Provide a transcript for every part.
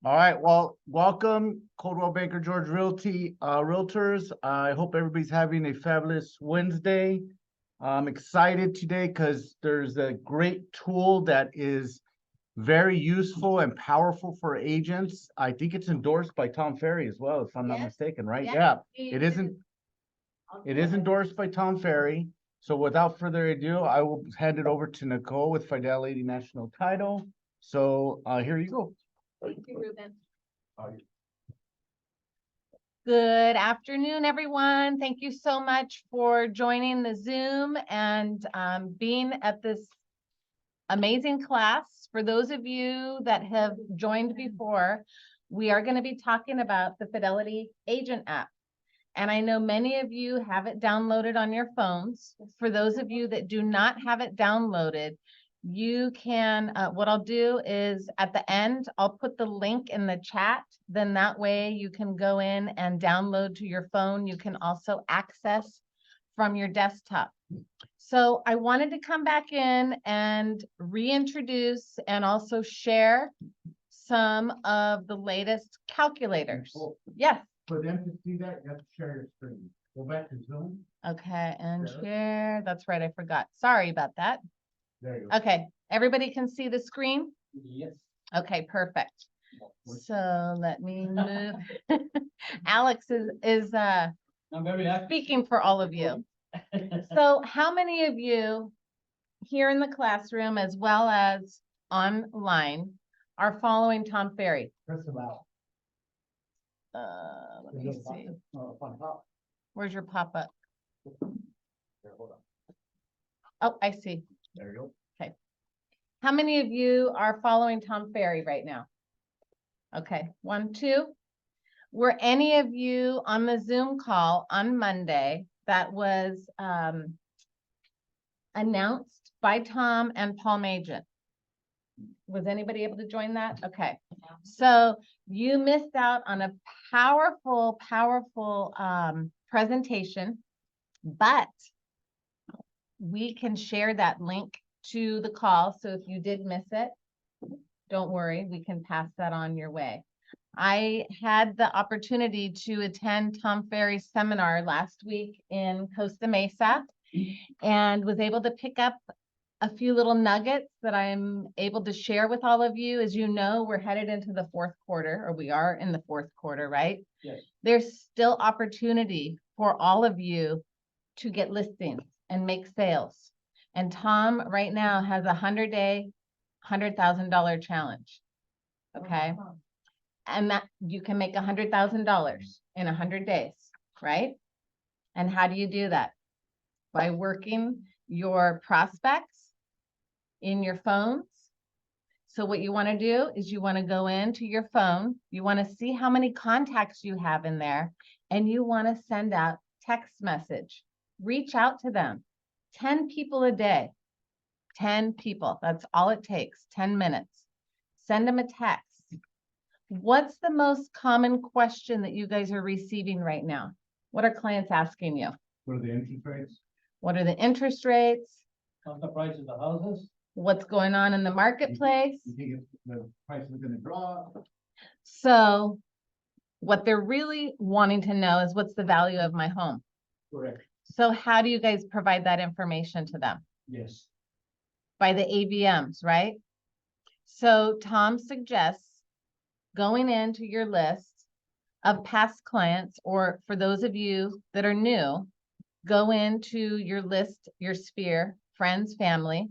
All right. Well, welcome, Coldwell Banker George Realty Realtors. I hope everybody's having a fabulous Wednesday. I'm excited today because there's a great tool that is very useful and powerful for agents. I think it's endorsed by Tom Ferry as well, if I'm not mistaken, right? Yeah, it isn't. It is endorsed by Tom Ferry. So without further ado, I will hand it over to Nicole with Fidelity National Title. So here you go. Thank you, Ruben. Uh, Good afternoon, everyone. Thank you so much for joining the Zoom and being at this amazing class. For those of you that have joined before, we are going to be talking about the Fidelity Agent app. And I know many of you have it downloaded on your phones. For those of you that do not have it downloaded, you can, what I'll do is at the end, I'll put the link in the chat. Then that way you can go in and download to your phone. You can also access from your desktop. So I wanted to come back in and reintroduce and also share some of the latest calculators. Yes. For them to see that, you have to share your screen. Go back to Zoom. Okay, and Share. share. That's right, I forgot. Sorry about that. There you go. Okay, everybody can see the screen? Yes. Okay, perfect. So let me move. Alex is I'm very happy. speaking for all of you. So how many of you here in the classroom as well as online are following Tom Ferry? Press allow. Let me see. On top. Where's your pop-up? There, hold on. Oh, I see. There you go. How many of you are following Tom Ferry right now? Okay, 1, 2. Were any of you on the Zoom call on Monday that was announced by Tom and Paul Magent? Was anybody able to join that? Okay, so you missed out on a powerful presentation, but we can share that link to the call. So if you did miss it, don't worry, we can pass that on your way. I had the opportunity to attend Tom Ferry's seminar last week in Costa Mesa and was able to pick up a few little nuggets that I'm able to share with all of you. As you know, we're headed into the fourth quarter, or we are in the fourth quarter, right? Yes. There's still opportunity for all of you to get listings and make sales. And Tom right now has a 100-day, $100,000 challenge. Okay. And that you can make $100,000 in 100 days, right? And how do you do that? By working your prospects in your phones. So what you want to do is you want to go into your phone, you want to see how many contacts you have in there, and you want to send out text message. Reach out to them. 10 people a day. 10 people. That's all it takes. 10 minutes. Send them a text. What's the most common question that you guys are receiving right now? What are clients asking you? What are the interest rates? What are the interest rates? What's the price of the houses? What's going on in the marketplace? You think the price is gonna drop? So what they're really wanting to know is what's the value of my home? Correct. So how do you guys provide that information to them? Yes. By the AVMs, right? So Tom suggests going into your list of past clients, or for those of you that are new, go into your list, your sphere, friends, family,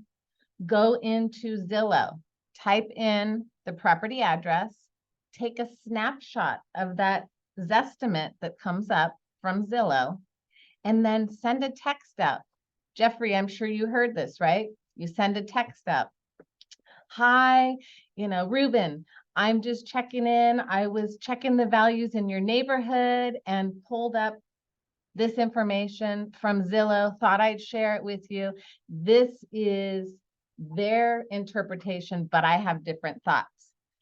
go into Zillow, type in the property address, take a snapshot of that Zestimate that comes up from Zillow, and then send a text out. Jeffrey, I'm sure you heard this, right? You send a text out. Hi, Ruben, I'm just checking in. I was checking the values in your neighborhood and pulled up this information from Zillow, thought I'd share it with you. This is their interpretation, but I have different thoughts.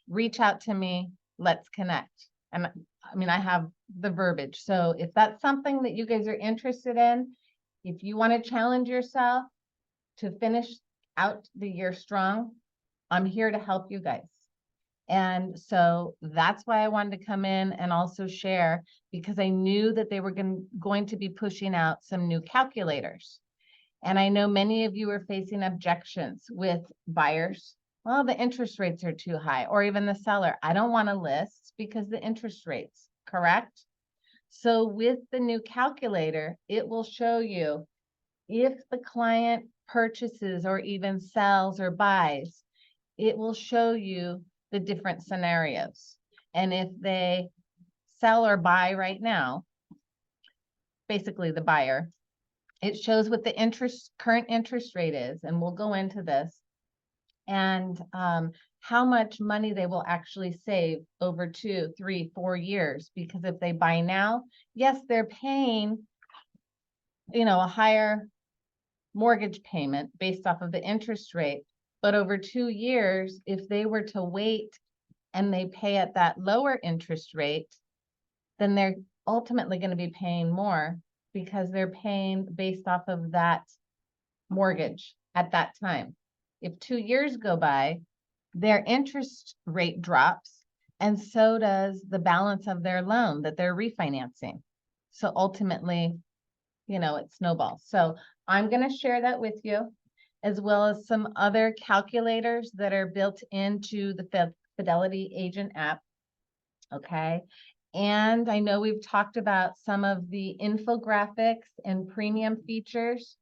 Reach out to me, let's connect. And I mean, I have the verbiage. So if that's something that you guys are interested in, if you want to challenge yourself to finish out the year strong, I'm here to help you guys. And so that's why I wanted to come in and also share, because I knew that they were going to be pushing out some new calculators. And I know many of you are facing objections with buyers. Well, the interest rates are too high, or even the seller. I don't want to list because the interest rates, correct? So with the new calculator, it will show you if the client purchases or even sells or buys, it will show you the different scenarios. And if they sell or buy right now, basically the buyer, it shows what the current interest rate is, and we'll go into this, and how much money they will actually save over 2, 3, 4 years. Because if they buy now, yes, they're paying, a higher mortgage payment based off of the interest rate. But over 2 years, if they were to wait and they pay at that lower interest rate, then they're ultimately going to be paying more, because they're paying based off of that mortgage at that time. If 2 years go by, their interest rate drops, and so does the balance of their loan that they're refinancing. So ultimately, it snowballs. So I'm going to share that with you, as well as some other calculators that are built into the Fidelity Agent app. Okay. And I know we've talked about some of the infographics and premium features.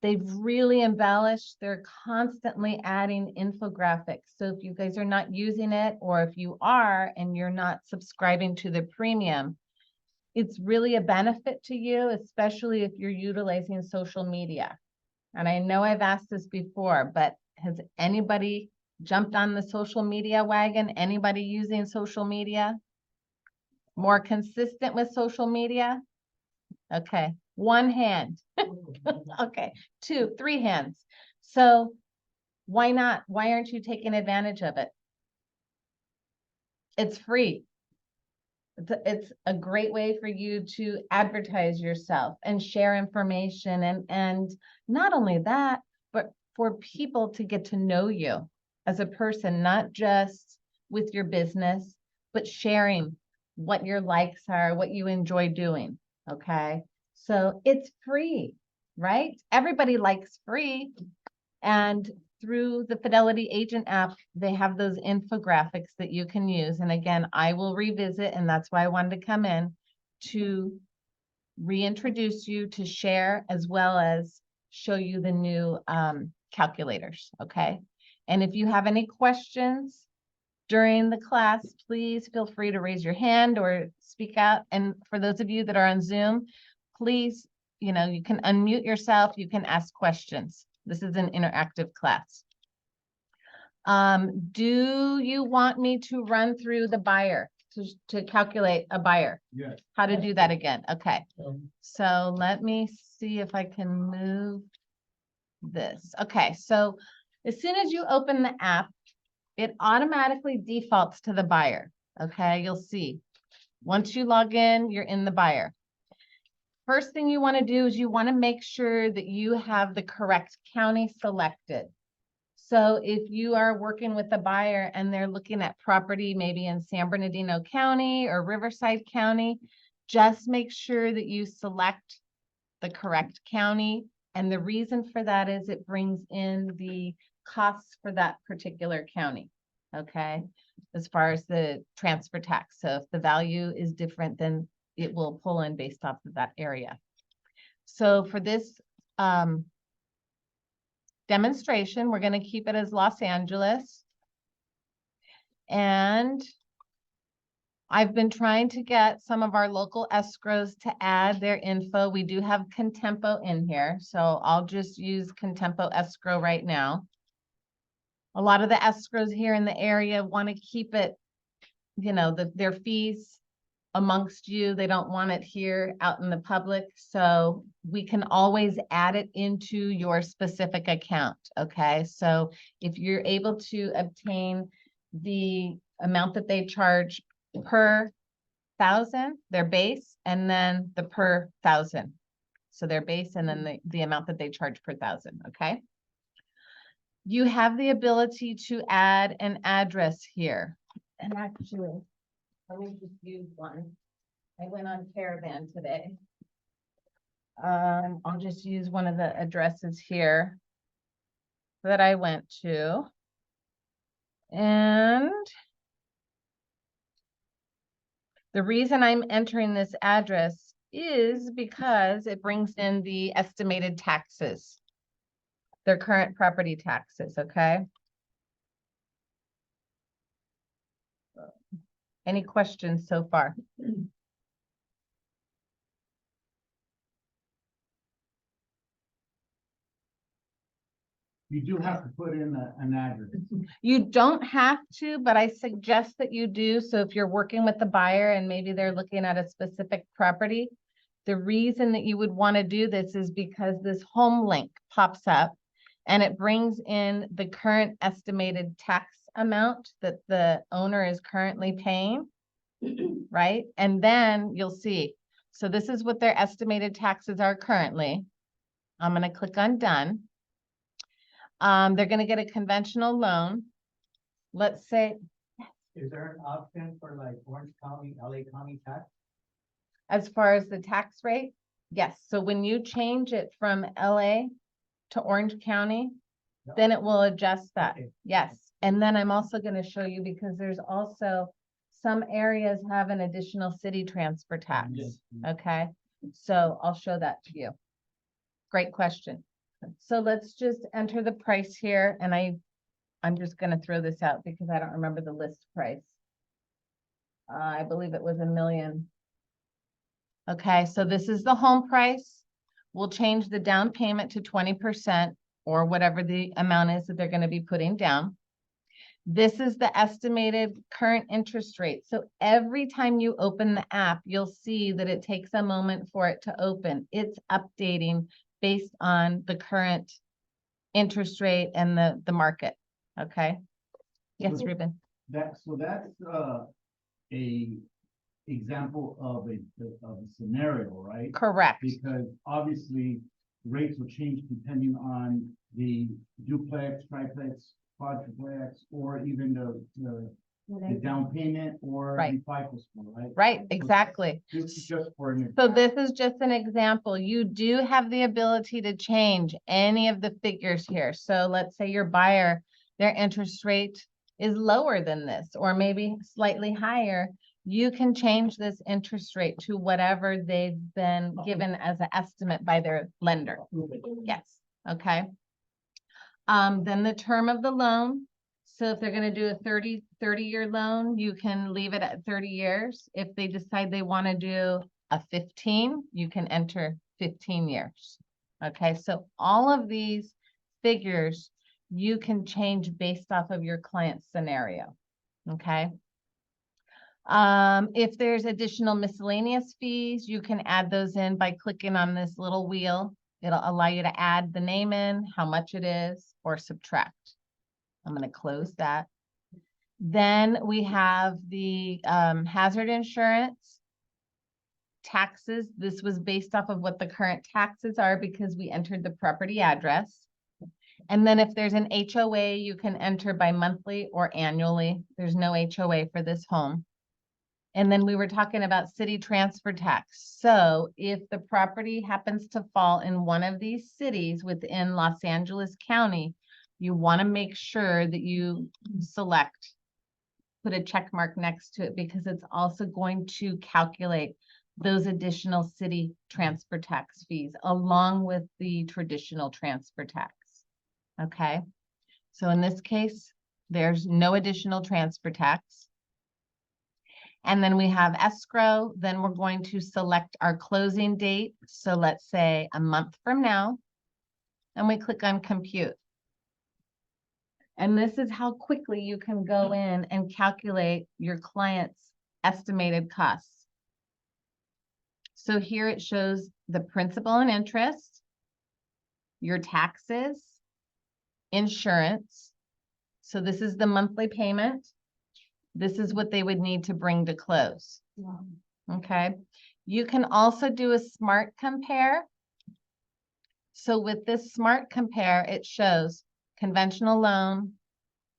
They've really embellished. They're constantly adding infographics. So if you guys are not using it, or if you are and you're not subscribing to the premium, it's really a benefit to you, especially if you're utilizing social media. And I know I've asked this before, but has anybody jumped on the social media wagon? Anybody using social media? More consistent with social media? Okay, 1 hand. Okay, 2, 3 hands. So why not? Why aren't you taking advantage of it? It's free. It's a great way for you to advertise yourself and share information, and not only that, but for people to get to know you as a person, not just with your business, but sharing what your likes are, what you enjoy doing. Okay. So it's free, right? Everybody likes free. And through the Fidelity Agent app, they have those infographics that you can use. And again, I will revisit, and that's why I wanted to come in to reintroduce you, to share, as well as show you the new calculators. Okay. And if you have any questions during the class, please feel free to raise your hand or speak out. And for those of you that are on Zoom, please, you can unmute yourself. You can ask questions. This is an interactive class. Do you want me to run through the buyer to calculate a buyer? Yes. How to do that again? Okay. So let me see if I can move this. Okay. So as soon as you open the app, it automatically defaults to the buyer. Okay. You'll see once you log in, you're in the buyer. First thing you want to do is you want to make sure that you have the correct county selected. So if you are working with a buyer and they're looking at property maybe in San Bernardino County or Riverside County, just make sure that you select the correct county. And the reason for that is it brings in the costs for that particular county. Okay, as far as the transfer tax. So if the value is different, then it will pull in based off of that area. So for this demonstration, we're going to keep it as Los Angeles. And I've been trying to get some of our local escrows to add their info. We do have Contempo in here, so I'll just use Contempo escrow right now. A lot of the escrows here in the area want to keep it, their fees amongst you. They don't want it here out in the public. So we can always add it into your specific account. Okay. So if you're able to obtain the amount that they charge per 1,000, their base, and then the per 1,000. So their base, and then the amount that they charge per 1,000. Okay. You have the ability to add an address here. And actually, let me just use one. I went on Caravan today. I'll just use one of the addresses here that I went to. And the reason I'm entering this address is because it brings in the estimated taxes, their current property taxes, okay? Any questions so far? You do have to put in an address. You don't have to, but I suggest that you do. So if you're working with the buyer and maybe they're looking at a specific property, the reason that you would want to do this is because this home link pops up and it brings in the current estimated tax amount that the owner is currently paying, right? And then you'll see. So this is what their estimated taxes are currently. I'm going to click on done. They're going to get a conventional loan. Let's say, Is there an option for like Orange County, LA County tax? as far as the tax rate, yes. So when you change it from LA to Orange County, Yeah. then it will adjust that. Okay. Yes. And then I'm also going to show you because there's also some areas have an additional city transfer tax. Yes. Okay. So I'll show that to you. Great question. So let's just enter the price here and I'm just going to throw this out because I don't remember the list price. I believe it was $1 million. Okay, so this is the home price. We'll change the down payment to 20% or whatever the amount is that they're going to be putting down. This is the estimated current interest rate. So every time you open the app, you'll see that it takes a moment for it to open. It's updating based on the current interest rate and the market. Okay. Yes, So Ruben. That's a example of a scenario, right? Correct. Because obviously rates will change depending on the duplex, triplex, quadruplex, or even the down payment or Right. the FICO score, right? Right, exactly. This is just for an. So this is just an example. You do have the ability to change any of the figures here. So let's say your buyer, their interest rate is lower than this, or maybe slightly higher. You can change this interest rate to whatever they've been given as an estimate by their lender. Yes, okay. Then the term of the loan. So if they're going to do a 30-year loan, you can leave it at 30 years. If they decide they want to do a 15, you can enter 15 years. Okay, so all of these figures you can change based off of your client's scenario. Okay. If there's additional miscellaneous fees, you can add those in by clicking on this little wheel. It'll allow you to add the name in, how much it is, or subtract. I'm going to close that. Then we have the hazard insurance. Taxes. This was based off of what the current taxes are because we entered the property address. And then if there's an HOA, you can enter by monthly or annually. There's no HOA for this home. And then we were talking about city transfer tax. So if the property happens to fall in one of these cities within Los Angeles County, you want to make sure that you select, put a check mark next to it because it's also going to calculate those additional city transfer tax fees along with the traditional transfer tax. Okay. So in this case, there's no additional transfer tax. And then we have escrow. Then we're going to select our closing date. So let's say a month from now, and we click on compute. And this is how quickly you can go in and calculate your client's estimated costs. So here it shows the principal and interest, your taxes, insurance. So this is the monthly payment. This is what they would need to bring to close. Okay. You can also do a smart compare. So with this smart compare, it shows conventional loan,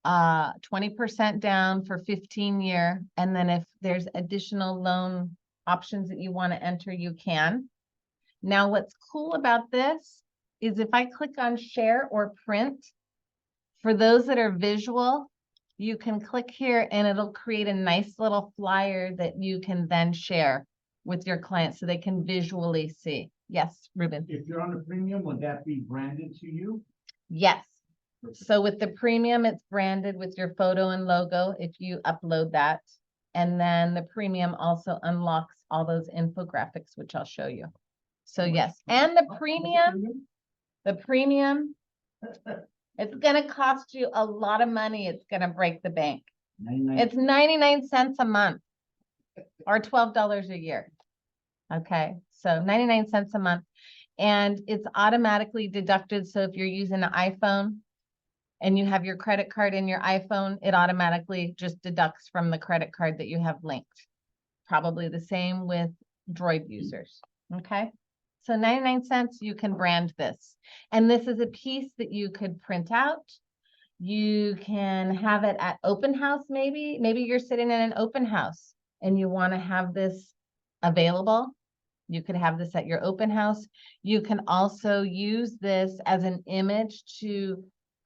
20% down for 15-year. And then if there's additional loan options that you want to enter, you can. Now, what's cool about this is if I click on share or print, for those that are visual, you can click here and it'll create a nice little flyer that you can then share with your clients so they can visually see. Yes, Ruben? If you're on the premium, would that be branded to you? Yes. So with the premium, it's branded with your photo and logo if you upload that. And then the premium also unlocks all those infographics, which I'll show you. So yes, and the premium, it's gonna cost you a lot of money. It's gonna break the bank. 99. It's 99 cents a month or $12 a year. Okay, so 99 cents a month. And it's automatically deducted. So if you're using an iPhone and you have your credit card in your iPhone, it automatically just deducts from the credit card that you have linked. Probably the same with Droid users. Okay, so 99 cents, you can brand this. And this is a piece that you could print out. You can have it at open house, maybe you're sitting in an open house and you want to have this available. You could have this at your open house. You can also use this as an image to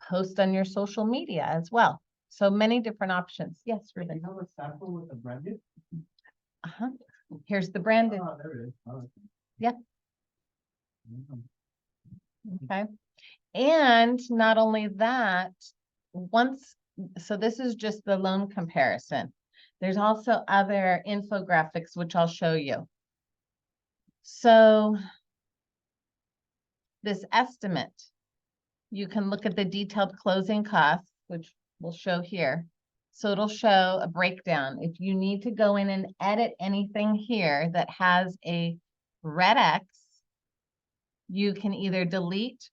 post on your social media as well. So many different options. Yes, You Ruben. have a sample with the branded? Uh-huh. Here's the branded. Oh, there it is. Oh, okay. Yeah. Mm. Okay. And not only that, so this is just the loan comparison. There's also other infographics, which I'll show you. So this estimate, you can look at the detailed closing costs, which we'll show here. So it'll show a breakdown. If you need to go in and edit anything here that has a red X, you can either delete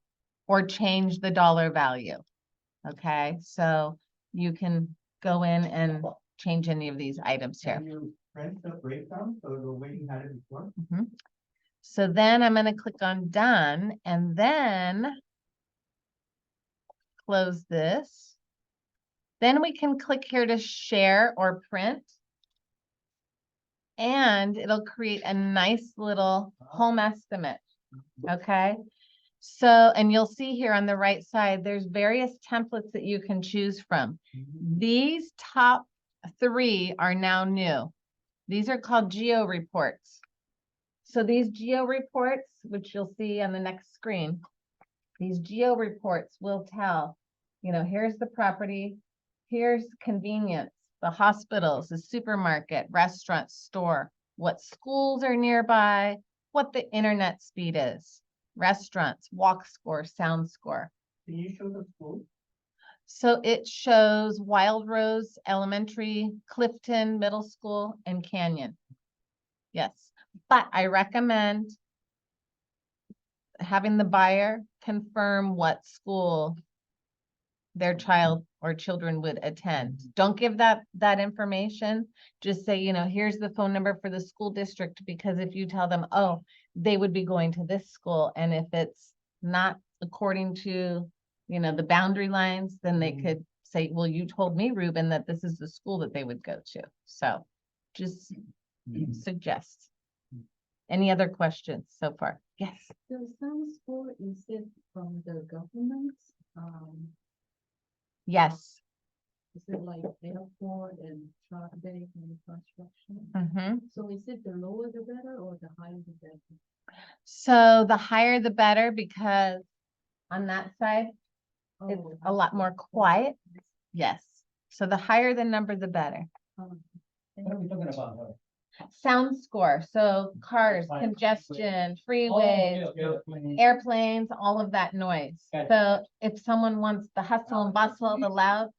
or change the dollar value. Okay, so you can go in and change any of these items here. Can you print the breakdown, so the way you had it before? Mhm. So then I'm going to click on done and then close this. Then we can click here to share or print. And it'll create a nice little home estimate. Okay. So, and you'll see here on the right side, there's various templates that you can choose from. These top 3 are now new. These are called geo reports. So these geo reports, which you'll see on the next screen, these geo reports will tell, here's the property, here's convenience, the hospitals, the supermarket, restaurant, store, what schools are nearby, what the internet speed is, restaurants, walk score, sound score. Can you show the school? So it shows Wild Rose Elementary, Clifton Middle School, and Canyon. Yes, but I recommend having the buyer confirm what school their child or children would attend. Don't give that information. Just say, here's the phone number for the school district, because if you tell them, oh, they would be going to this school, and if it's not according to, the boundary lines, then they could say, well, you told me, Ruben, that this is the school that they would go to. So just suggest. Any other questions so far? Yes. The sound score, is it from the government? Yes. Is it like airport and traffic and construction? Mm-hmm. So is it the lower the better or the higher the better? So the higher the better, because on that side, it's Oh, a lot more quiet. Yes. So the higher the number, the better. um, What are we talking about? Sound score. So cars, congestion, freeways, airplanes, all of that noise. Got it. So if someone wants the hustle and bustle, the loud,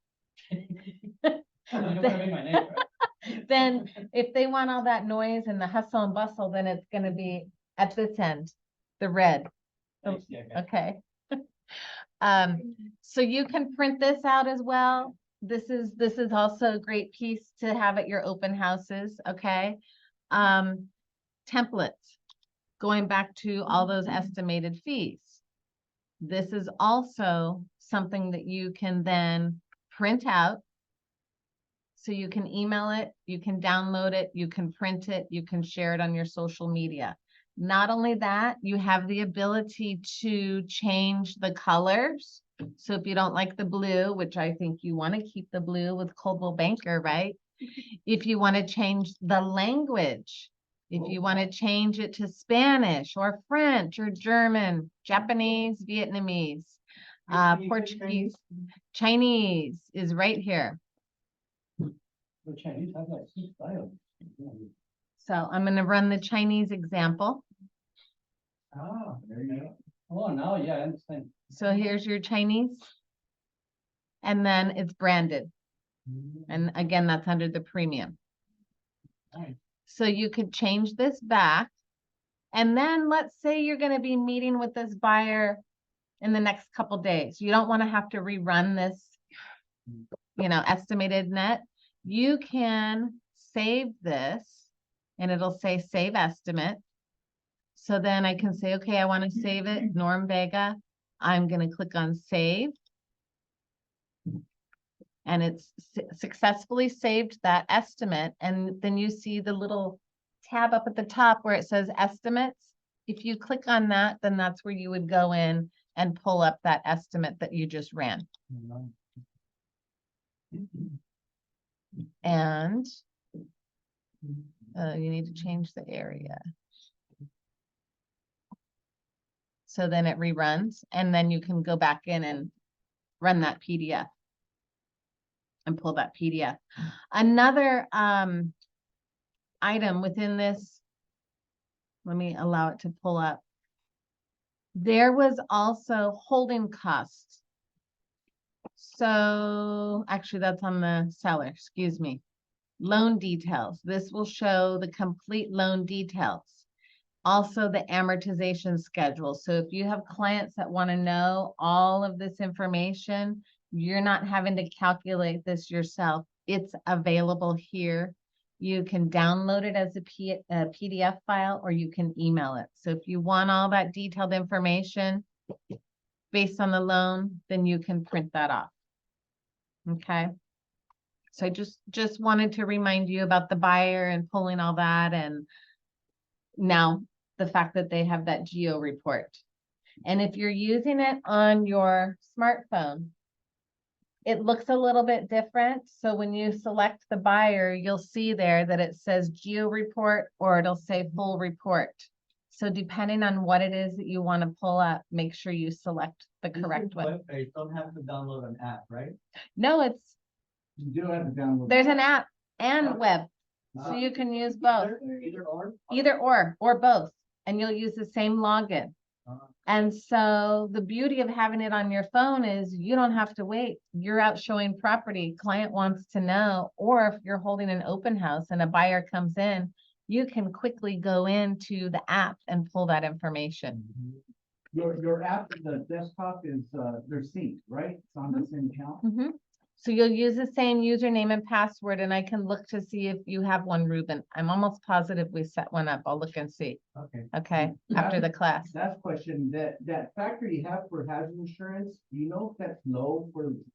then if they want all that noise and the hustle and bustle, then it's going to be at this end, the red. Okay. So you can print this out as well. This is also a great piece to have at your open houses. Okay. Templates, going back to all those estimated fees. This is also something that you can then print out. So you can email it, you can download it, you can print it, you can share it on your social media. Not only that, you have the ability to change the colors. So if you don't like the blue, which I think you want to keep the blue with Coldwell Banker, right? If you want to change the language, if you want to change it to Spanish or French or German, Japanese, Vietnamese, Portuguese, Chinese is right here. The Chinese have like six styles. So I'm going to run the Chinese example. Ah, there you go. Oh, now, yeah, I understand. So here's your Chinese. And then it's branded. And again, that's under the premium. Nice. So you could change this back. And then let's say you're going to be meeting with this buyer in the next couple days. You don't want to have to rerun this, estimated net. You can save this and it'll say save estimate. So then I can say, okay, I want to save it, Norm Vega. I'm going to click on save. And it's successfully saved that estimate. And then you see the little tab up at the top where it says estimates. If you click on that, then that's where you would go in and pull up that estimate that you just ran. And you need to change the area. So then it reruns, and then you can go back in and run that PDF and pull that PDF. Another item within this, let me allow it to pull up. There was also holding costs. So actually that's on the seller, excuse me. Loan details. This will show the complete loan details. Also the amortization schedule. So if you have clients that want to know all of this information, you're not having to calculate this yourself. It's available here. You can download it as a PDF file or you can email it. So if you want all that detailed information based on the loan, then you can print that off. Okay. So I just wanted to remind you about the buyer and pulling all that, and now the fact that they have that geo report. And if you're using it on your smartphone, it looks a little bit different. So when you select the buyer, you'll see there that it says geo report or it'll say full report. So depending on what it is that you want to pull up, make sure you select the correct one. You don't have to download an app, right? No, You do have to download. there's an app and web. So you can use both. Either or both. And you'll use the same login. And so the beauty of having it on your phone is you don't have to wait. You're out showing property. Client wants to know, or if you're holding an open house and a buyer comes in, you can quickly go into the app and pull that information. Your app, the desktop is, they're synced, right? It's on the same account. Mhm. So you'll use the same username and password, and I can look to see if you have one, Ruben. I'm almost positive we set one up. I'll look and see. Okay. Okay, after the class. Last question, that factor you have for hazard insurance, do you know if that's low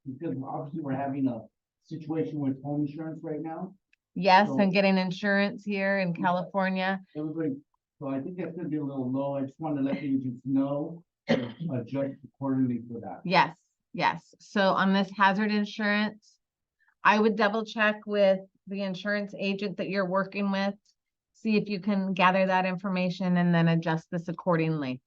because obviously we're having a situation with home insurance right now? Yes, So- and getting insurance here in California. Everybody, so I think that's gonna be a little low. I just wanted to let you just know, to adjust accordingly for that. Yes, yes. So on this hazard insurance, I would double check with the insurance agent that you're working with. See if you can gather that information and then adjust this accordingly.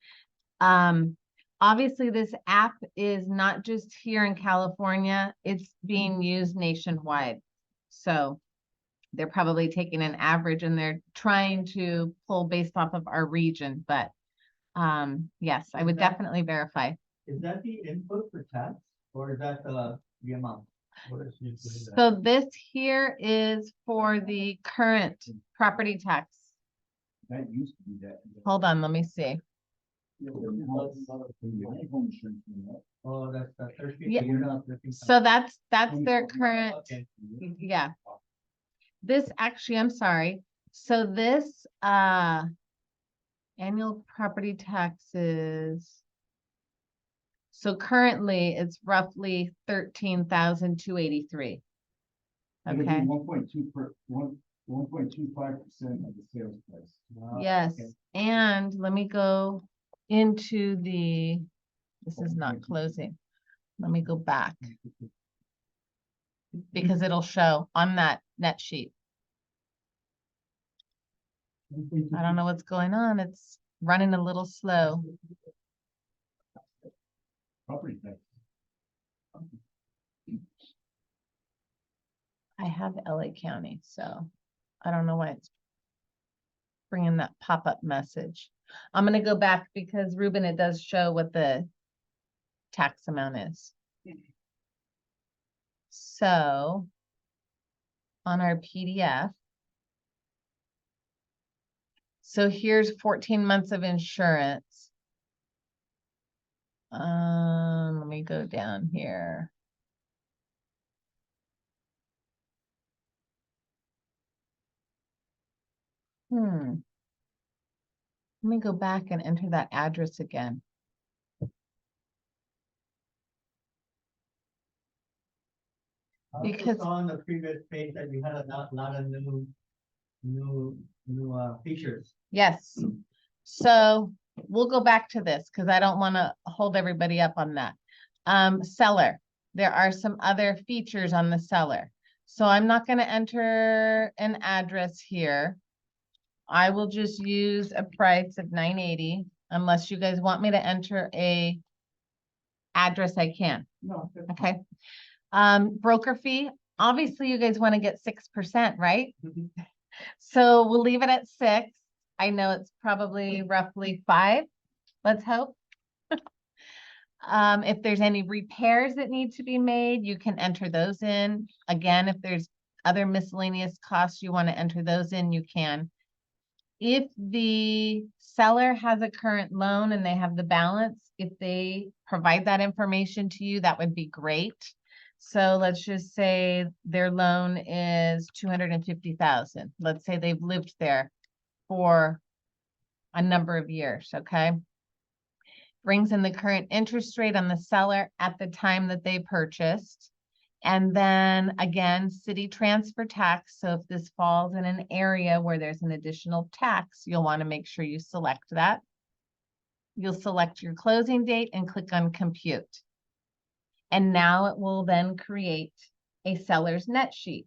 Obviously this app is not just here in California, it's being used nationwide. So they're probably taking an average and they're trying to pull based off of our region, but yes, I would definitely verify. Is that the input for tax or is that the amount? What is usually that? So this here is for the current property tax. That used to be that. Hold on, let me see. Home insurance, you know. Oh, that's the 13. Yeah. You're not 13. So that's their current, Okay. yeah. This actually, I'm sorry. So this annual property taxes. So currently it's roughly 13,283. Okay, 1.25% of the sales price. yes, Okay. and let me go into this is not 1.25. closing. Let me go back because it'll show on that net sheet. I don't know what's going on. It's running a little slow. Property tax. I have LA County, so I don't know why it's bringing that pop-up message. I'm gonna go back because Ruben, it does show what the tax amount is. So on our PDF. So here's 14 months of insurance. Let me go down here. Let me go back and enter that address again. I also Because- saw on the previous page that you had a lot of new features. Yes. So we'll go back to this because I don't want to hold everybody up on that. Seller, there are some other features on the seller. So I'm not going to enter an address here. I will just use a price of $980 unless you guys want me to enter a address, I can. No. Okay. Broker fee, obviously you guys want to get 6%, right? Mhm. So we'll leave it at 6. I know it's probably roughly 5. Let's hope. If there's any repairs that need to be made, you can enter those in. Again, if there's other miscellaneous costs you want to enter those in, you can. If the seller has a current loan and they have the balance, if they provide that information to you, that would be great. So let's just say their loan is 250,000. Let's say they've lived there for a number of years, okay? Brings in the current interest rate on the seller at the time that they purchased. And then again, city transfer tax. So if this falls in an area where there's an additional tax, you'll want to make sure you select that. You'll select your closing date and click on compute. And now it will then create a seller's net sheet.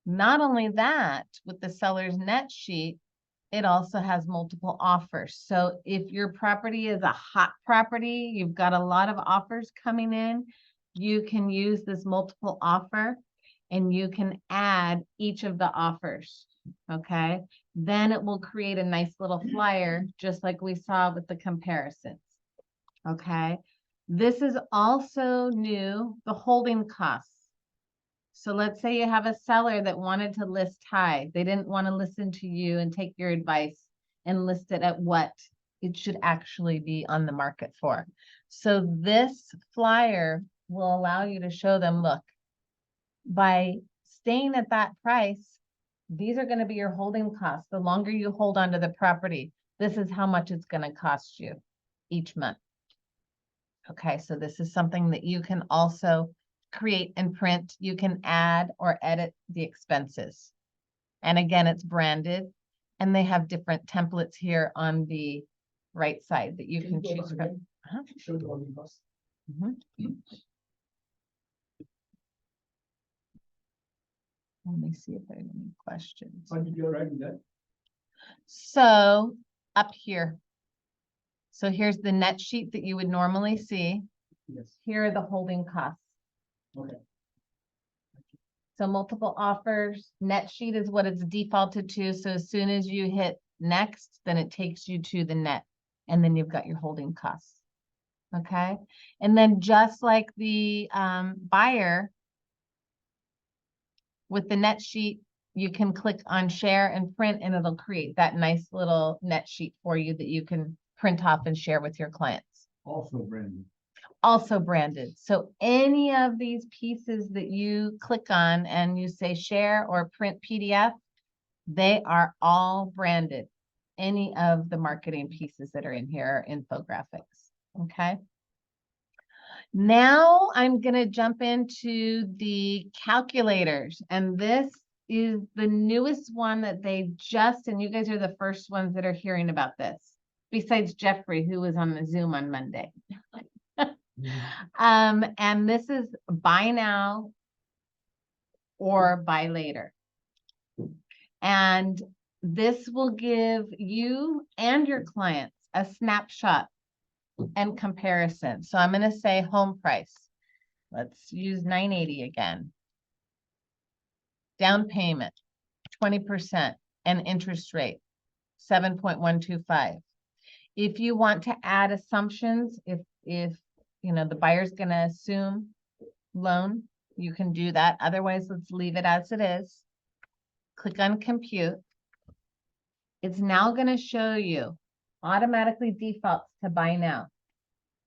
Not only that, with the seller's net sheet, it also has multiple offers. So if your property is a hot property, you've got a lot of offers coming in, you can use this multiple offer and you can add each of the offers, okay? Then it will create a nice little flyer, just like we saw with the comparisons, okay? This is also new, the holding costs. So let's say you have a seller that wanted to list high. They didn't want to listen to you and take your advice and list it at what it should actually be on the market for. So this flyer will allow you to show them, look, by staying at that price, these are going to be your holding costs. The longer you hold onto the property, this is how much it's going to cost you each month. Okay, so this is something that you can also create and print. You can add or edit the expenses. And again, it's branded and they have different templates here on the right side that you can choose from. Show the holding cost. Let me see if I have any questions. What did you write in that? So up here. So here's the net sheet that you would normally see. Yes. Here are the holding costs. Okay. So multiple offers, net sheet is what it's defaulted to. So as soon as you hit next, then it takes you to the net and then you've got your holding costs. Okay. And then just like the buyer with the net sheet, you can click on share and print and it'll create that nice little net sheet for you that you can print off and share with your clients. Also branded. Also branded. So any of these pieces that you click on and you say share or print PDF, they are all branded. Any of the marketing pieces that are in here are infographics. Okay. Now I'm gonna jump into the calculators, and this is the newest one that they just, and you guys are the first ones that are hearing about this, besides Jeffrey, who was on the Zoom on Monday. And this is buy now or buy later. And this will give you and your clients a snapshot and comparison. So I'm going to say home price. Let's use 980 again. Down payment, 20%, and interest rate, 7.125. If you want to add assumptions, if you know the buyer's going to assume loan, you can do that. Otherwise, let's leave it as it is. Click on compute. It's now going to show you automatically defaults to buy now.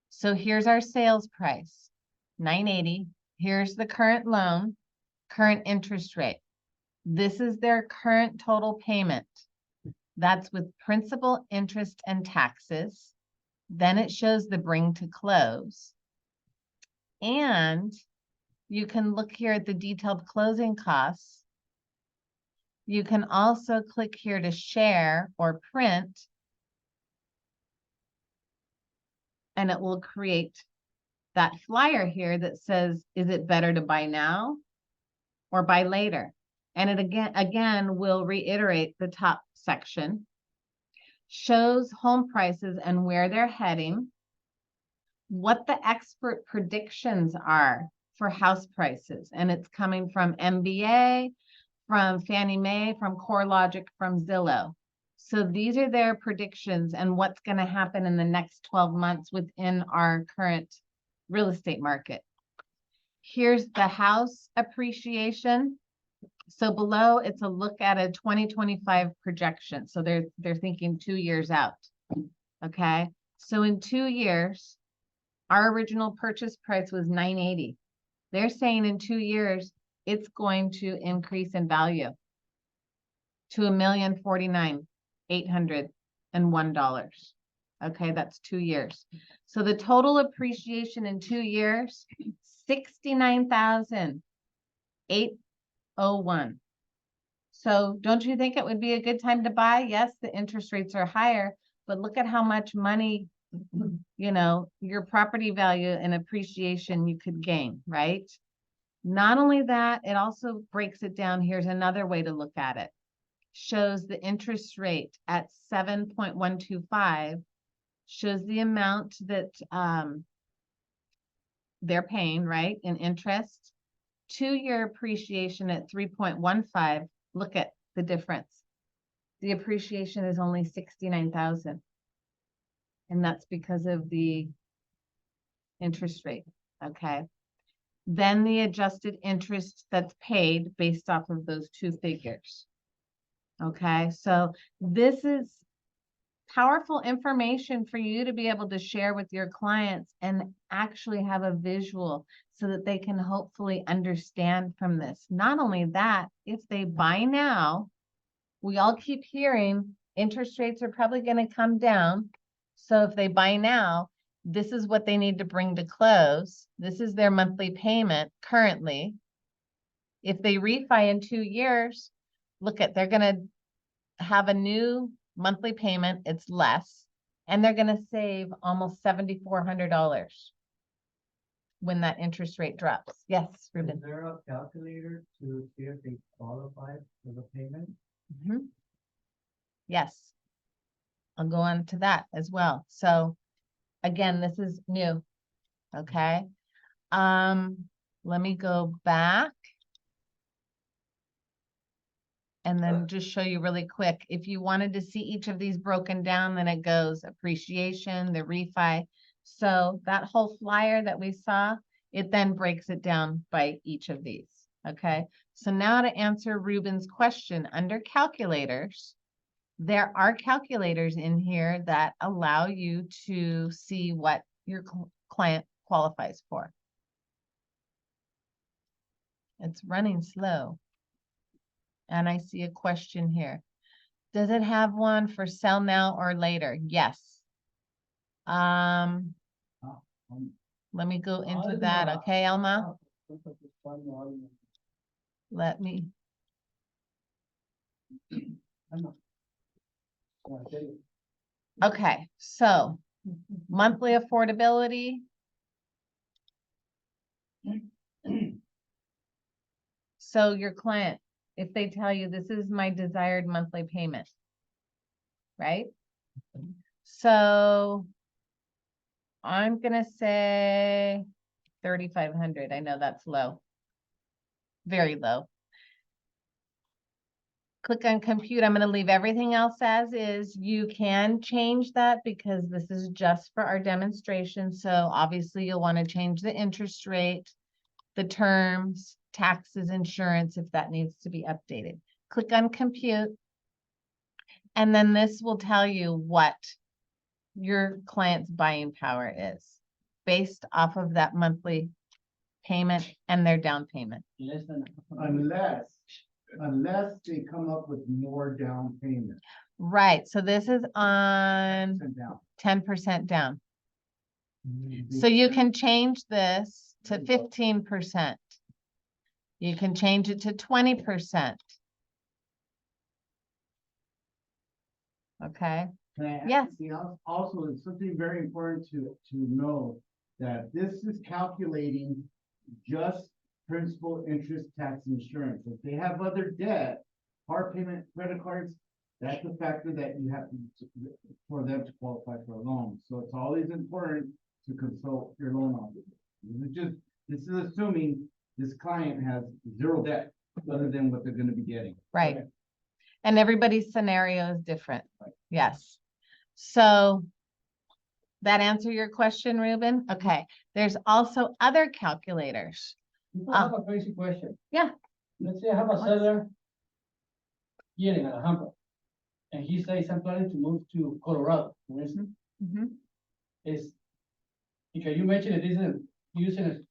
So here's our sales price, 980. Here's the current loan, current interest rate. This is their current total payment. That's with principal, interest, and taxes. Then it shows the bring to close. And you can look here at the detailed closing costs. You can also click here to share or print, and it will create that flyer here that says, is it better to buy now or buy later? And it again will reiterate the top section, shows home prices and where they're heading, what the expert predictions are for house prices. And it's coming from MBA, from Fannie Mae, from CoreLogic, from Zillow. So these are their predictions and what's going to happen in the next 12 months within our current real estate market. Here's the house appreciation. So below, it's a look at a 2025 projection. So they're thinking 2 years out. Okay. So in 2 years, our original purchase price was 980. They're saying in 2 years, it's going to increase in value to $1,049,801. Okay, that's 2 years. So the total appreciation in 2 years, $69,801. So don't you think it would be a good time to buy? Yes, the interest rates are higher, but look at how much money, you know, your property value and appreciation you could gain, right? Not only that, it also breaks it down. Here's another way to look at it. Shows the interest rate at 7.125, shows the amount that they're paying, right, in interest. 2-year appreciation at 3.15. Look at the difference. The appreciation is only 69,000. And that's because of the interest rate, okay? Then the adjusted interest that's paid based off of those two figures. Okay, so this is powerful information for you to be able to share with your clients and actually have a visual so that they can hopefully understand from this. Not only that, if they buy now, we all keep hearing interest rates are probably going to come down. So if they buy now, this is what they need to bring to close. This is their monthly payment currently. If they refi in 2 years, look at, they're going to have a new monthly payment. It's less, and they're going to save almost $7,400 when that interest rate drops. Yes, Ruben. Is there a calculator to see if they qualify for the payment? Mhm. Yes, I'll go on to that as well. So again, this is new. Okay. Let me go back and then just show you really quick. If you wanted to see each of these broken down, then it goes appreciation, the refi. So that whole flyer that we saw, it then breaks it down by each of these. Okay. So now to answer Ruben's question, under calculators, there are calculators in here that allow you to see what your client qualifies for. It's running slow. And I see a question here. Does it have one for sell now or later? Yes. Let me go into that, okay, Alma? Let me, okay, so monthly affordability. So your client, if they tell you this is my desired monthly payment, right? So I'm gonna say 3,500. I know that's low. Very low. Click on compute. I'm gonna leave everything else as is. You can change that because this is just for our demonstration. So obviously you'll want to change the interest rate, the terms, taxes, insurance, if that needs to be updated. Click on compute. And then this will tell you what your client's buying power is based off of that monthly payment and their down payment. Less than. Unless they come up with more down payment. Right, so this is on and down. 10% down. So you can change this to 15%. You can change it to 20%. Okay, Can I add Yes. something else? Also, it's something very important to know that this is calculating just principal, interest, tax, and insurance. If they have other debt, car payment, credit cards, that's a factor that you have to, for them to qualify for a loan. So it's always important to consult your loan officer. This is assuming this client has zero debt other than what they're gonna be getting. right. And everybody's scenario is different. Yes. So that answer your question, Ruben? Okay, there's also other calculators. I have a crazy question. Yeah. Let's say I have a seller here in Alhambra, and he says, I'm planning to move to Colorado, for instance. Mhm. Is, because you mentioned it isn't using,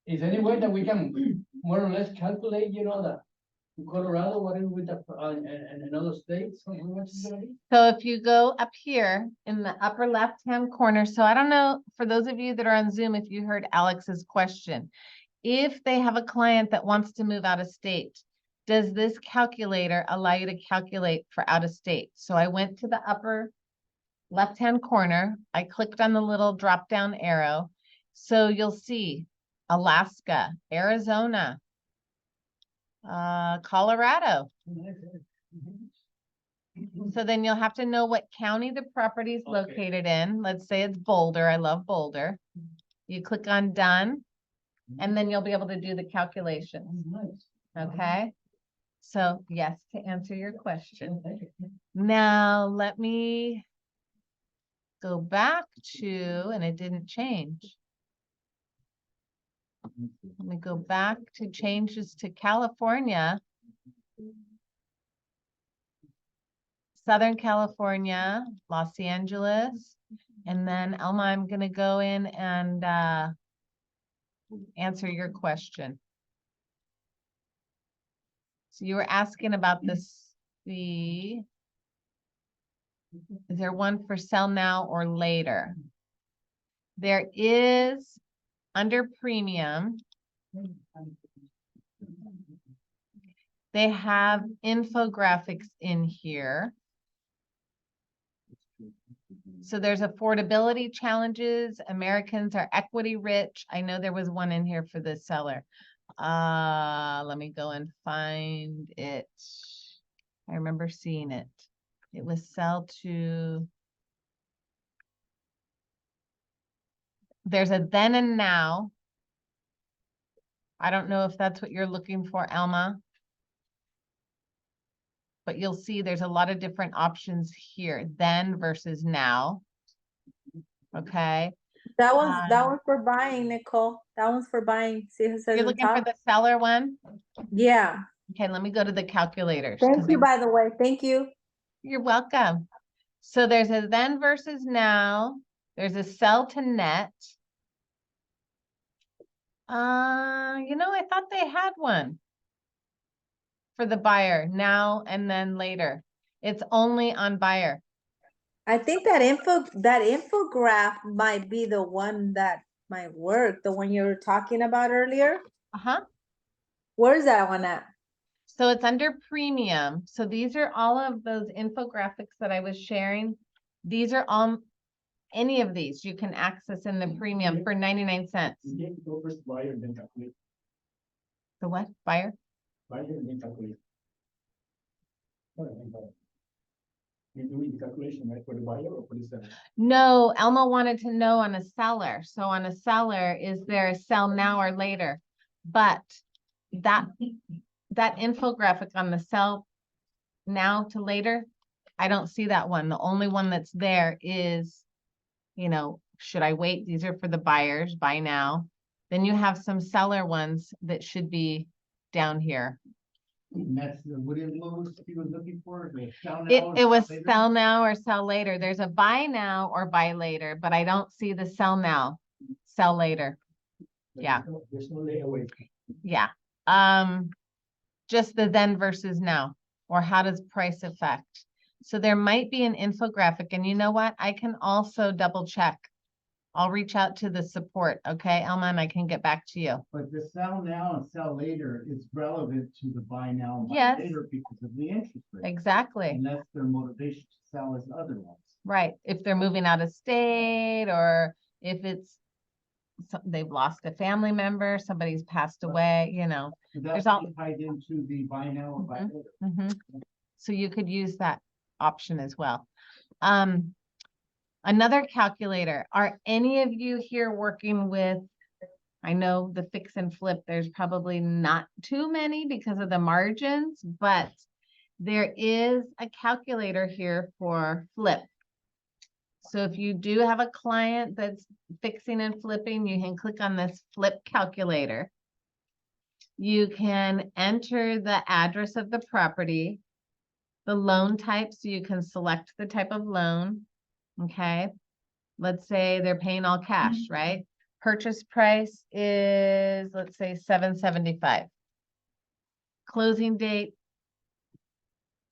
is any way that we can more or less calculate, the Colorado, what is with the, and other states, how much is it gonna be? So if you go up here in the upper left-hand corner, so I don't know, for those of you that are on Zoom, if you heard Alex's question. If they have a client that wants to move out of state, does this calculator allow you to calculate for out of state? So I went to the upper left-hand corner. I clicked on the little drop-down arrow. So you'll see Alaska, Arizona, Colorado. So then you'll have to know what county the property is Okay. located in. Let's say it's Boulder. I love Boulder. You click on done, and then you'll be able to do the calculations. Nice. Okay? So yes, to answer your question. Now, let me go back to, and it didn't change. Let me go back to changes to California. Southern California, Los Angeles, and then Elma, I'm gonna go in and answer your question. So you were asking about this, is there one for sell now or later? There is under premium. They have infographics in here. So there's affordability challenges. Americans are equity rich. I know there was one in here for the seller. Let me go and find it. I remember seeing it. It was sell to. There's a then and now. I don't know if that's what you're looking for, Alma. But you'll see there's a lot of different options here, then versus now. Okay. That one's for buying, Nicole. That one's for buying. See if it says You're on looking for top? the seller one? Yeah. Okay, let me go to the calculators. 'cause Thank you, by the way. Thank you. You're welcome. So there's a then versus now. There's a sell to net. I thought they had one for the buyer now and then later. It's only on buyer. I think that infograph might be the one that my work, the one you were talking about earlier. Uh-huh. Where's that one at? So it's under premium. So these are all of those infographics that I was sharing. These are all, any of these you can access in the premium for 99 cents. You get to go first buyer and then calculate, The what? Buyer? buyer and then calculate. What I mean by that. You're doing the calculation, right, for the buyer or for the seller? No, Elmo wanted to know on a seller. So on a seller, is there a sell now or later? But that infographic on the sell now to later, I don't see that one. The only one that's there is, you know, should I wait? These are for the buyers, buy now. Then you have some seller ones that should be down here. And that's the William Lewis he was looking for, the sell now It, or it was later? sell now or sell later. There's a buy now or buy later, but I don't see the sell now, sell later. Yeah. There's no layaway. Yeah. Just the then versus now, or how does price affect? So there might be an infographic, and you know what? I can also double check. I'll reach out to the support, okay, Elma, and I can get back to you. But the sell now and sell later is relevant to the buy now and buy Yes. later because of the interest rate. Exactly, And that's their motivation to sell as other ones. right. If they're moving out of state, or if it's they've lost a family member, somebody's passed away, you know. So There's that's all- tied into the buy now and buy later. Mhm. So you could use that option as well. Another calculator, are any of you here working with, I know the fix and flip, there's probably not too many because of the margins, but there is a calculator here for flip. So if you do have a client that's fixing and flipping, you can click on this flip calculator. You can enter the address of the property, the loan type, so you can select the type of loan, okay? Let's say they're paying all cash, right? Purchase price is, let's say, $775. Closing date,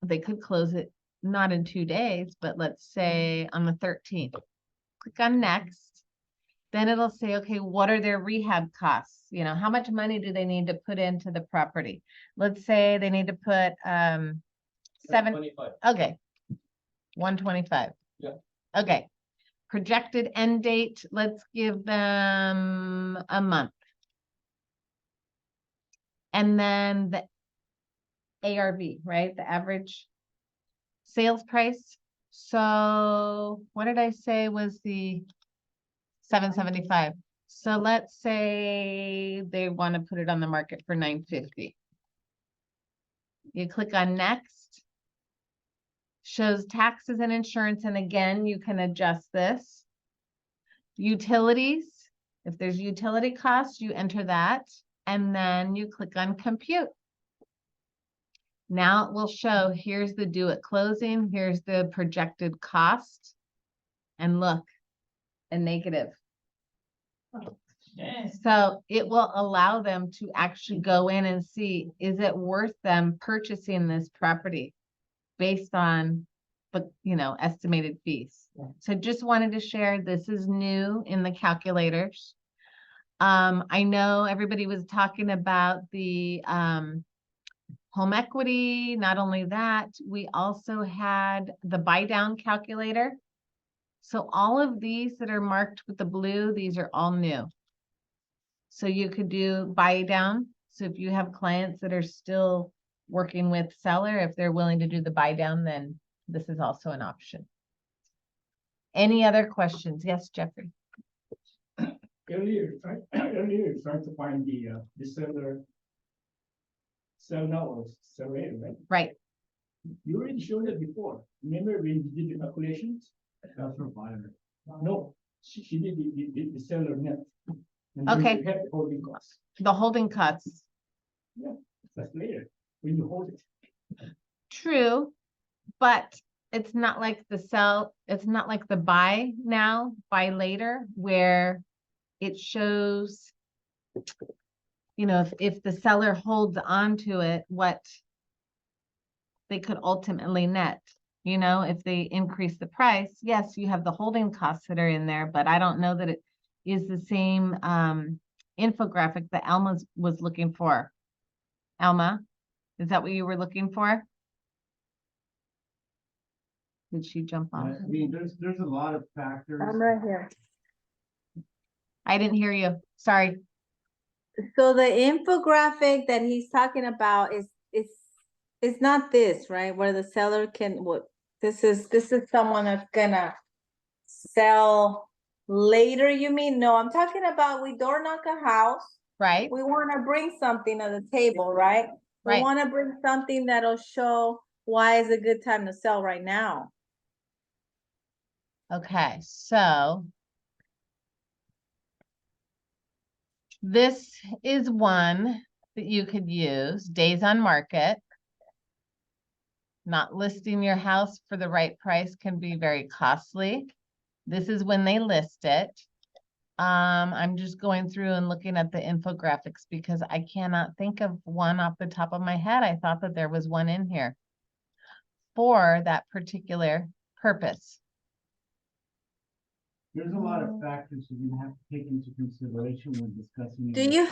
they could close it not in 2 days, but let's say on the 13th. Click on next. Then it'll say, okay, what are their rehab costs? You know, how much money do they need to put into the property? Let's say they need to put, 25. okay. 125. Yeah. Okay. Projected end date, let's give them a month. And then the ARV, right? The average sales price. So what did I say was the 775? So let's say they want to put it on the market for 950. You click on next. Shows taxes and insurance, and again, you can adjust this. Utilities, if there's utility costs, you enter that, and then you click on compute. Now it will show, here's the due at closing, here's the projected cost, and look, a negative. So it will allow them to actually go in and see, is it worth them purchasing this property based on, but you know, estimated fees. So just wanted to share, this is new in the calculators. I know everybody was talking about the home equity. Not only that, we also had the buy down calculator. So all of these that are marked with the blue, these are all new. So you could do buy down. So if you have clients that are still working with seller, if they're willing to do the buy down, then this is also an option. Any other questions? Yes, Jeffrey. Earlier, trying to find the seller. Sell now or sell later, right? Right. You already showed it before. Remember when you did the calculations? That's for buyer. No, she did the seller net. And then Okay. you have the holding costs. The holding costs. That's later, when you hold it. True, but it's not like the sell, it's not like the buy now, buy later, where it shows, you know, if the seller holds on to it, what they could ultimately net. You know, if they increase the price, yes, you have the holding costs that are in there, but I don't know that is the same infographic that Alma was looking for. Alma, is that what you were looking for? Did she jump I off? mean, there's a lot of factors. I'm right here. I didn't hear you. Sorry. So the infographic that he's talking about is not this, right? Where the seller can, this is someone that's gonna sell later, you mean? No, I'm talking about we door knock a house. Right? We wanna bring something to the table, right? We Right. wanna bring something that'll show why is a good time to sell right now. Okay, so this is one that you could use, days on market. Not listing your house for the right price can be very costly. This is when they list it. I'm just going through and looking at the infographics because I cannot think of one off the top of my head. I thought that there was one in here for that particular purpose. There's a lot of factors you're gonna have to take into consideration when discussing. Do it. you,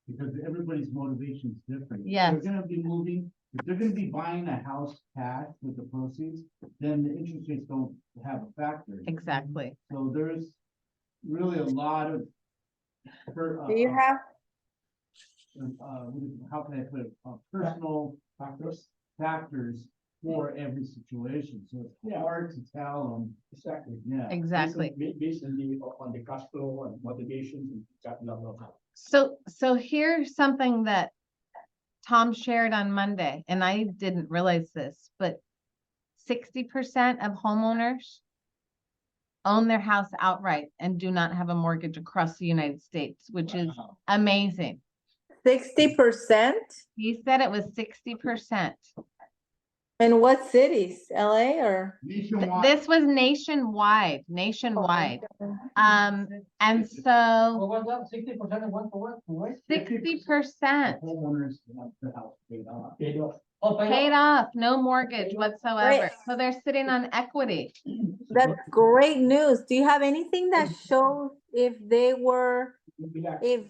Because everybody's motivation is different. If Yes. They're gonna be moving, if they're gonna be buying a house cash with the proceeds, then the interest rates don't have a factor. Exactly. So there's really a lot of. do you have, How can I put it, personal factors for every situation, so it's hard to tell them. Exactly. Yeah. Exactly. Based on the cash flow and motivations and that level of. So here's something that Tom shared on Monday, and I didn't realize this, but 60% of homeowners own their house outright and do not have a mortgage across the United States, which is amazing. 60%? He said it was 60%. In what cities? LA or? Nationwide. This was nationwide. And so What was that, 60% of what, for what, for what? 60% Homeowners have the house paid off. Paid off. Oh, paid off, no mortgage whatsoever. Wait. So they're sitting on equity. That's great news. Do you have anything that shows if they were, if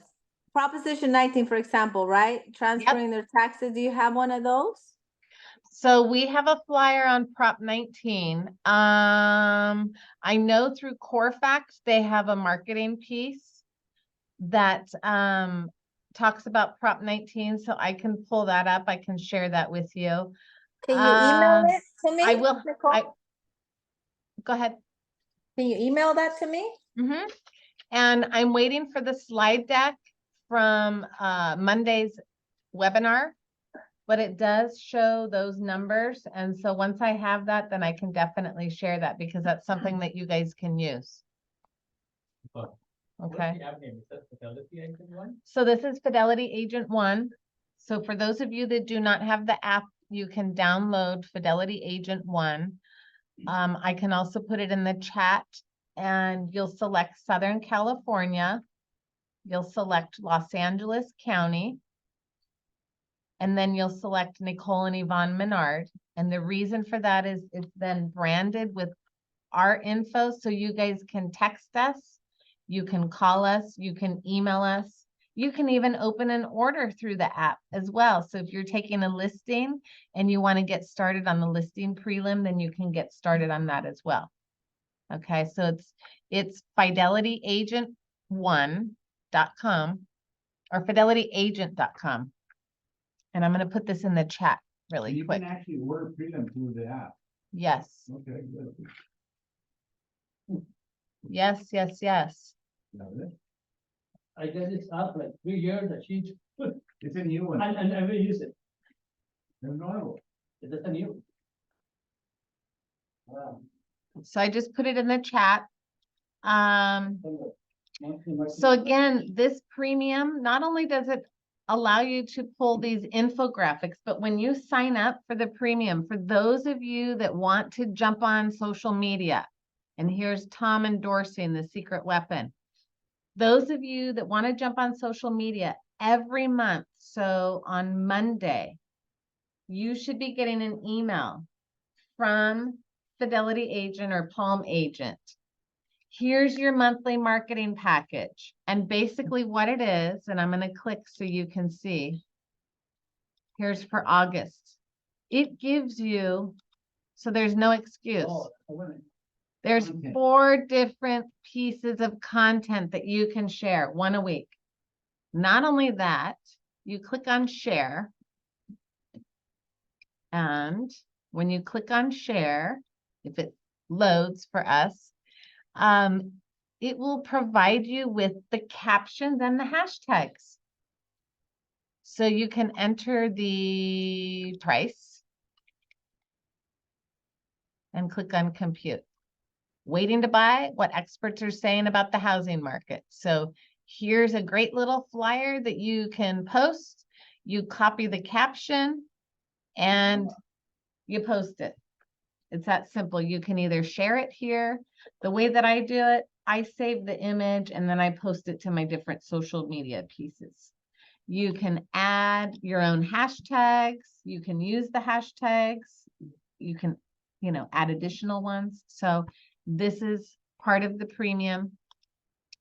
Proposition 19, for example, right? Transferring their taxes, do you have one of those? So we have a flyer on Prop 19. I know through Corfax, they have a marketing piece that talks about Prop 19, so I can pull that up. I can share that with you. Can you email Um, it to me? I will. Nicole? Go ahead. Can you email that to me? And I'm waiting for the slide deck from Monday's webinar, but it does show those numbers. And so once I have that, then I can definitely share that because that's something that you guys can use. Okay. So this is Fidelity Agent One. So for those of you that do not have the app, you can download Fidelity Agent One. I can also put it in the chat and you'll select Southern California. You'll select Los Angeles County. And then you'll select Nicole and Yvonne Menard. And the reason for that is it's then branded with our info. So you guys can text us, you can call us, you can email us. You can even open an order through the app as well. So if you're taking a listing and you want to get started on the listing prelim, then you can get started on that as well. Okay, so it's fidelityagent1.com or fidelityagent.com. And I'm going to put this in the chat really You quick. can actually order prelim through the app. Yes, Okay, good. yes, yes, yes. Got it. I guess it's up like 3 years that she, It's a new one. and I will use it. They're normal. It is a new. So I just put it in the chat. So again, this premium, not only does it allow you to pull these infographics, but when you sign up for the premium, for those of you that want to jump on social media, and here's Tom endorsing the secret weapon. Those of you that want to jump on social media every month, so on Monday, you should be getting an email from Fidelity Agent or Palm Agent. Here's your monthly marketing package. And basically what it is, and I'm gonna click so you can see. Here's for August. It gives you, so there's no excuse. Oh, wait a minute. There's Okay. 4 different pieces of content that you can share, 1 a week. Not only that, you click on share. And when you click on share, if it loads for us, it will provide you with the captions and the hashtags. So you can enter the price and click on compute. Waiting to buy, what experts are saying about the housing market. So here's a great little flyer that you can post. You copy the caption and you post it. It's that simple. You can either share it here. The way that I do it, I save the image and then I post it to my different social media pieces. You can add your own hashtags. You can use the hashtags. You can, add additional ones. So this is part of the premium.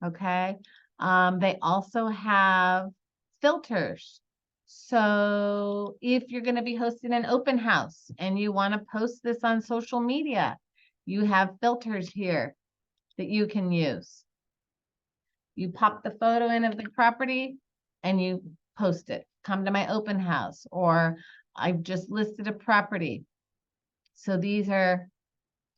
Okay. They also have filters. So if you're going to be hosting an open house and you want to post this on social media, you have filters here that you can use. You pop the photo in of the property and you post it. Come to my open house, or I've just listed a property. So these are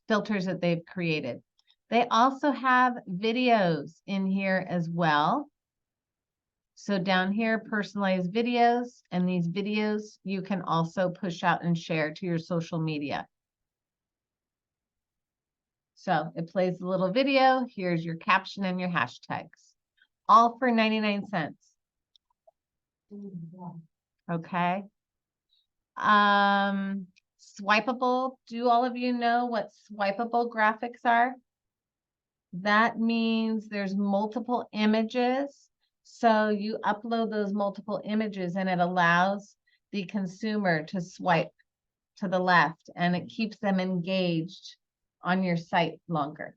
filters that they've created. They also have videos in here as well. So down here, personalized videos, and these videos you can also push out and share to your social media. So it plays a little video. Here's your caption and your hashtags, all for 99 cents. Okay. Swipeable. Do all of you know what swipeable graphics are? That means there's multiple images. So you upload those multiple images and it allows the consumer to swipe to the left, and it keeps them engaged on your site longer,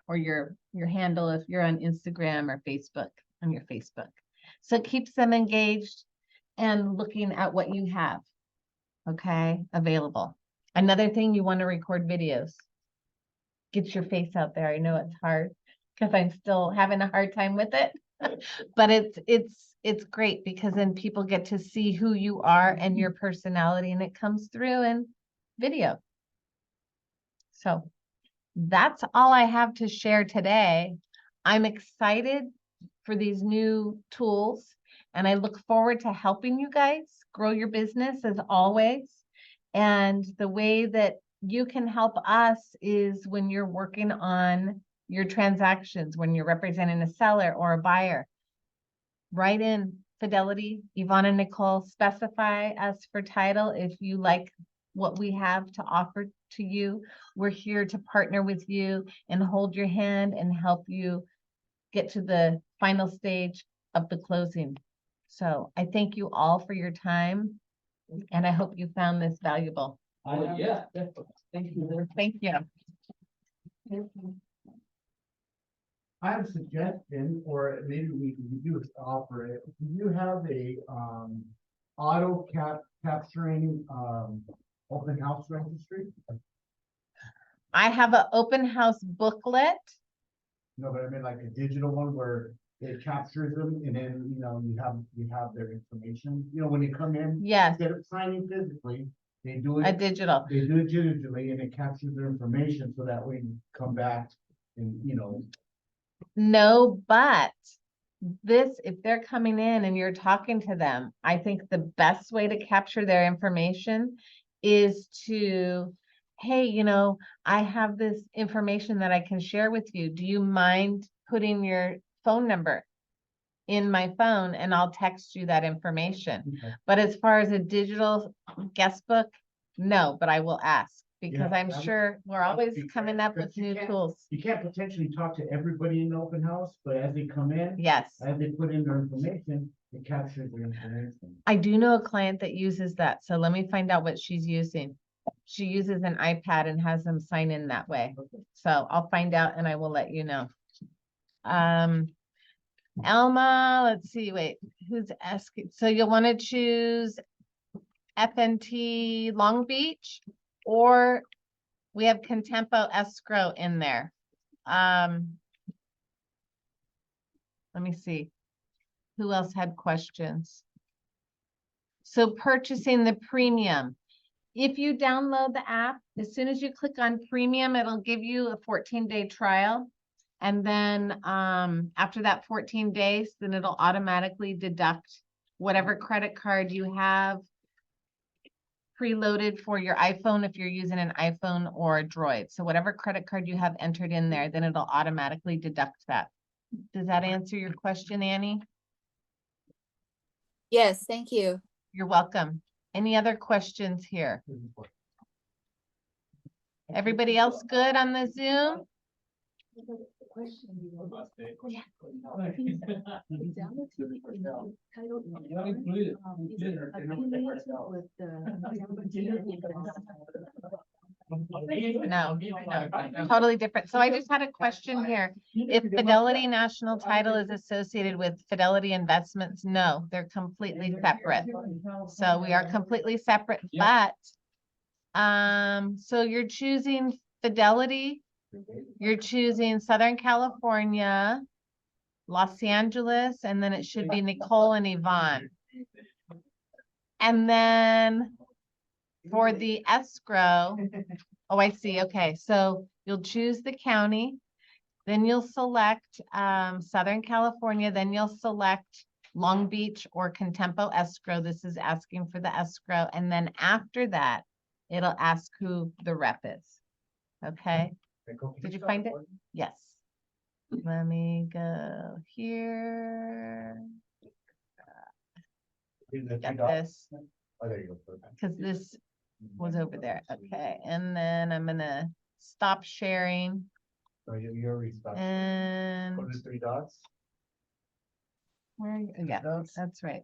or your handle if you're on Instagram or Facebook, on your Facebook. So it keeps them engaged and looking at what you have, okay, available. Another thing, you want to record videos. Get your face out there. I know it's hard because I'm still having a hard time with it, but it's great because then people get to see who you are and your personality, and it comes through in video. So that's all I have to share today. I'm excited for these new tools, and I look forward to helping you guys grow your business as always. And the way that you can help us is when you're working on your transactions, when you're representing a seller or a buyer. Write in Fidelity, Yvonne and Nicole, specify us for title if you like what we have to offer to you. We're here to partner with you and hold your hand and help you get to the final stage of the closing. So I thank you all for your time, and I hope you found this valuable. Oh, yeah, definitely. Thank you. Thank you. I have a suggestion, or maybe we can do offer it. Do you have a auto capturing open house registry? I have an open house booklet. No, but I mean like a digital one where it captures them and then, you have their information. When you come in, Yes, instead of signing physically, they do a it, digital. they do it digitally and it captures their information so that way you come back and, No, but this, if they're coming in and you're talking to them, I think the best way to capture their information is to, hey, I have this information that I can share with you. Do you mind putting your phone number in my phone and I'll text you that information? Okay. But as far as a digital guest book, no, but I will ask, because Yeah, I'm that would- sure we're that would always be coming great, up with because you new can't- tools. You can't potentially talk to everybody in the open house, but as they come in, Yes. as they put in their information, it captures their information. I do know a client that uses that, so let me find out what she's using. she uses an iPad and has them sign in that way. So I'll find out and I will let you know. Elma, let's see, wait, who's asking? So you'll want to choose FNT Long Beach, or we have Contempo Escrow in there. Let me see. Who else had questions? So purchasing the premium. If you download the app, as soon as you click on premium, it'll give you a 14-day trial. And then after that 14 days, then it'll automatically deduct whatever credit card you have preloaded for your iPhone if you're using an iPhone or a Droid. So whatever credit card you have entered in there, then it'll automatically deduct that. Does that answer your question, Annie? Yes, thank you. You're welcome. Any other questions here? Everybody else good on the Zoom? You're included. No, totally different. So I just had a question here. If Fidelity National Title is associated with Fidelity Investments, no, they're completely separate. So we are completely separate, but so you're choosing Fidelity, you're choosing Southern California, Los Angeles, and then it should be Nicole and Yvonne. And then for the escrow, oh, I see. Okay, so you'll choose the county, then you'll select Southern California, then you'll select Long Beach or Contempo Escrow. This is asking for the escrow. And then after that, it'll ask who the rep is. Okay, did you find it? Yes. Let me go here. Got this, because this was over there. Okay, and then I'm gonna stop sharing and Three dots. where, yeah, that's right.